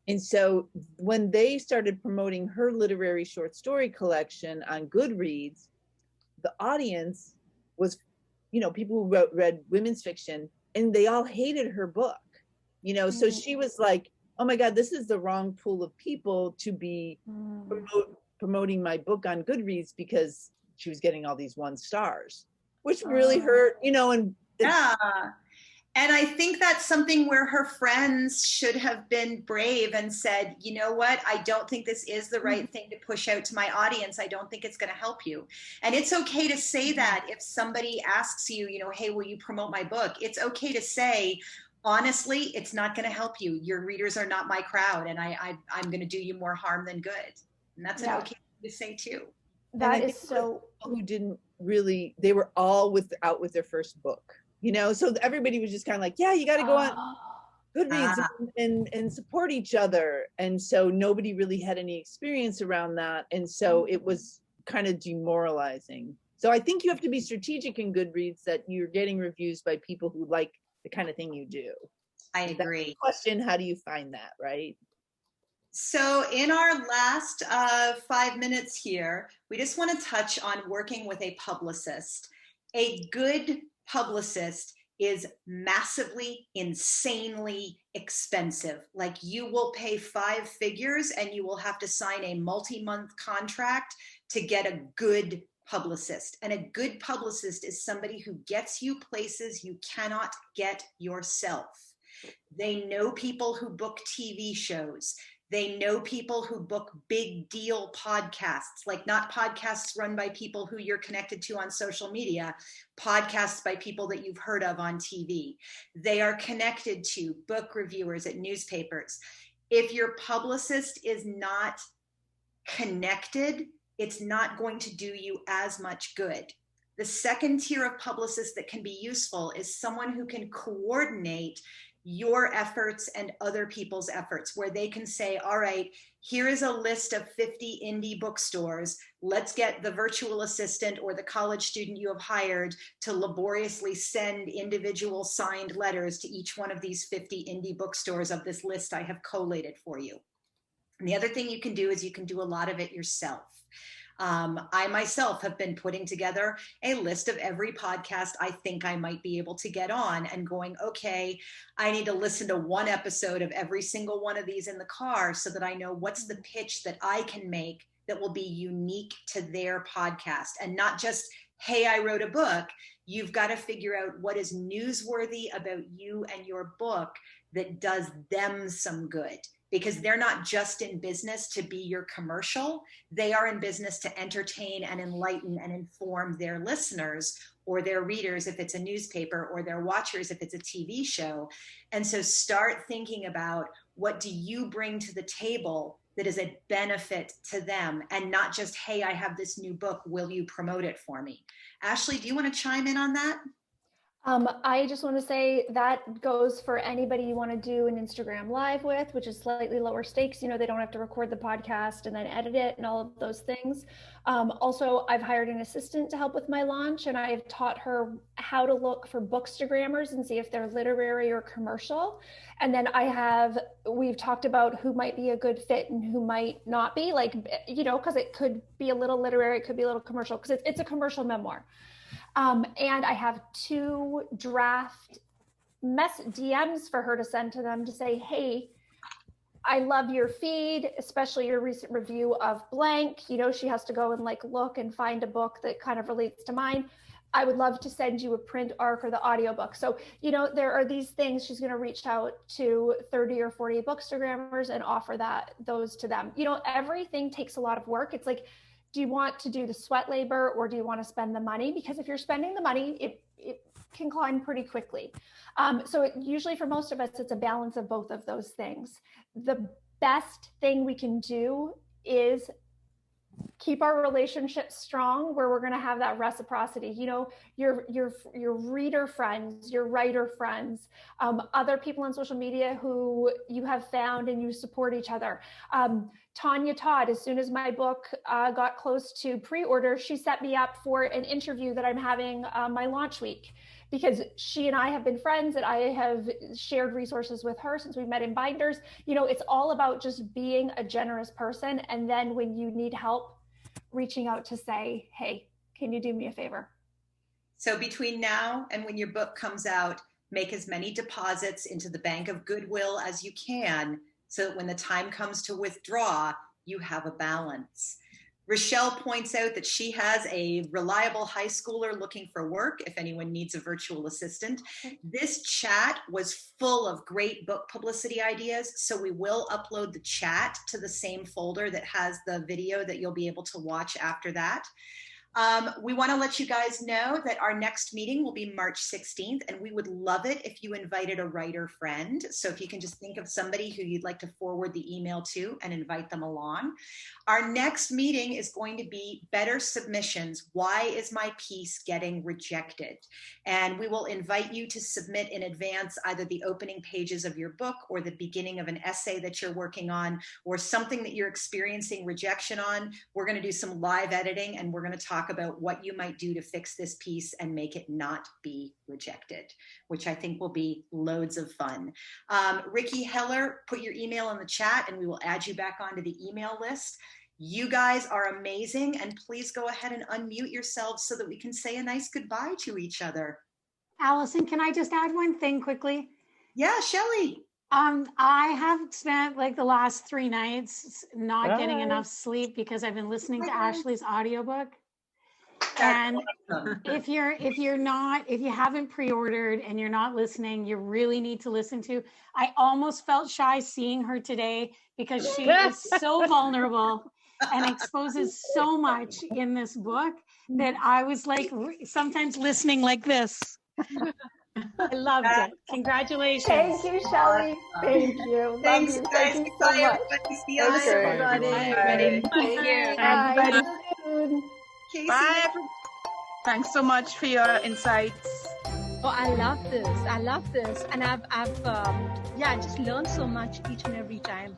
And so when they started promoting her literary short story collection on Goodreads, the audience was, people who read women's fiction, and they all hated her book, so she was like, oh my God, this is the wrong pool of people to be promoting my book on Goodreads, because she was getting all these 1 stars, which really hurt, and yeah. And I think that's something where her friends should have been brave and said, you know what, I don't think this is the right thing to push out to my audience. I don't think it's going to help you. And it's okay to say that if somebody asks you, hey, will you promote my book? It's okay to say, honestly, it's not going to help you. Your readers are not my crowd, and I'm going to do you more harm than good. And that's an okay thing to say too. That is so. Who didn't really, they were all out with their first book, you know? So everybody was just kind of like, yeah, you got to go on Goodreads and support each other. And so nobody really had any experience around that. And so it was kind of demoralizing. So I think you have to be strategic in Goodreads that you're getting reviews by people who like the kind of thing you do. I agree. That's the question, how do you find that, right? So in our last 5 minutes here, we just want to touch on working with a publicist. A good publicist is massively, insanely expensive. Like, you will pay 5 figures and you will have to sign a multi-month contract to get a good publicist. And a good publicist is somebody who gets you places you cannot get yourself. They know people who book TV shows. They know people who book big deal podcasts, like not podcasts run by people who you're connected to on social media, podcasts by people that you've heard of on TV. They are connected to book reviewers at newspapers. If your publicist is not connected, it's not going to do you as much good. The second tier of publicists that can be useful is someone who can coordinate your efforts and other people's efforts, where they can say, all right, here is a list of 50 indie bookstores. Let's get the virtual assistant or the college student you have hired to laboriously send individual signed letters to each one of these 50 indie bookstores of this list I have collated for you. And the other thing you can do is you can do a lot of it yourself. I myself have been putting together a list of every podcast I think I might be able to get on and going, okay, I need to listen to one episode of every single one of these in the car so that I know what's the pitch that I can make that will be unique to their podcast, and not just, hey, I wrote a book. You've got to figure out what is newsworthy about you and your book that does them some good. Because they're not just in business to be your commercial, they are in business to entertain and enlighten and inform their listeners or their readers if it's a newspaper, or their watchers if it's a TV show. And so start thinking about, what do you bring to the table that is a benefit to them, and not just, hey, I have this new book, will you promote it for me? Ashleigh, do you want to chime in on that? I just want to say that goes for anybody you want to do an Instagram live with, which is slightly lower stakes. You know, they don't have to record the podcast and then edit it and all of those things. Also, I've hired an assistant to help with my launch, and I've taught her how to look for bookstagrammers and see if they're literary or commercial. And then we've talked about who might be a good fit and who might not be, like, you know, because it could be a little literary, it could be a little commercial, because it's a commercial memoir. And I have 2 draft DMs for her to send to them to say, hey, I love your feed, especially your recent review of blank. You know, she has to go and like look and find a book that kind of relates to mine. I would love to send you a print arc or the audiobook. So, you know, there are these things. She's going to reach out to 30 or 40 bookstagrammers and offer those to them. You know, everything takes a lot of work. It's like, do you want to do the sweat labor, or do you want to spend the money? Because if you're spending the money, it can climb pretty quickly. So usually for most of us, it's a balance of both of those things. The best thing we can do is keep our relationship strong, where we're going to have that reciprocity. You know, your reader friends, your writer friends, other people on social media who you have found and you support each other. Tanya Todd, as soon as my book got close to pre-order, she set me up for an interview that I'm having my launch week, because she and I have been friends, and I have shared resources with her since we met in Binders. You know, it's all about just being a generous person. And then when you need help, reaching out to say, hey, can you do me a favor? So between now and when your book comes out, make as many deposits into the Bank of Goodwill as you can, so that when the time comes to withdraw, you have a balance. Rochelle points out that she has a reliable high schooler looking for work if anyone needs a virtual assistant. This chat was full of great book publicity ideas, so we will upload the chat to the same folder that has the video that you'll be able to watch after that. We want to let you guys know that our next meeting will be March 16th, and we would love it if you invited a writer friend. So if you can just think of somebody who you'd like to forward the email to and invite them along. Our next meeting is going to be Better Submissions. Why is my piece getting rejected? And we will invite you to submit in advance either the opening pages of your book or the beginning of an essay that you're working on or something that you're experiencing rejection on. We're going to do some live editing, and we're going to talk about what you might do to fix this piece and make it not be rejected, which I think will be loads of fun. Ricky Heller, put your email in the chat and we will add you back onto the email list. You guys are amazing, and please go ahead and unmute yourselves so that we can say a nice goodbye to each other. Allison, can I just add one thing quickly? Yeah, Shelley. I have spent like the last 3 nights not getting enough sleep because I've been listening to Ashleigh's audiobook. And if you haven't pre-ordered and you're not listening, you really need to listen to. I almost felt shy seeing her today because she is so vulnerable and exposes so much in this book that I was like sometimes listening like this. I loved it. Congratulations. Thank you, Shelley. Thank you. Thanks, Love you. guys. Thank you so much. See you Okay. everybody. Bye, Thank you. Bye. Casey. Bye. Thanks so much for your insights. Oh, I love this. And I've just learned so much each and every time.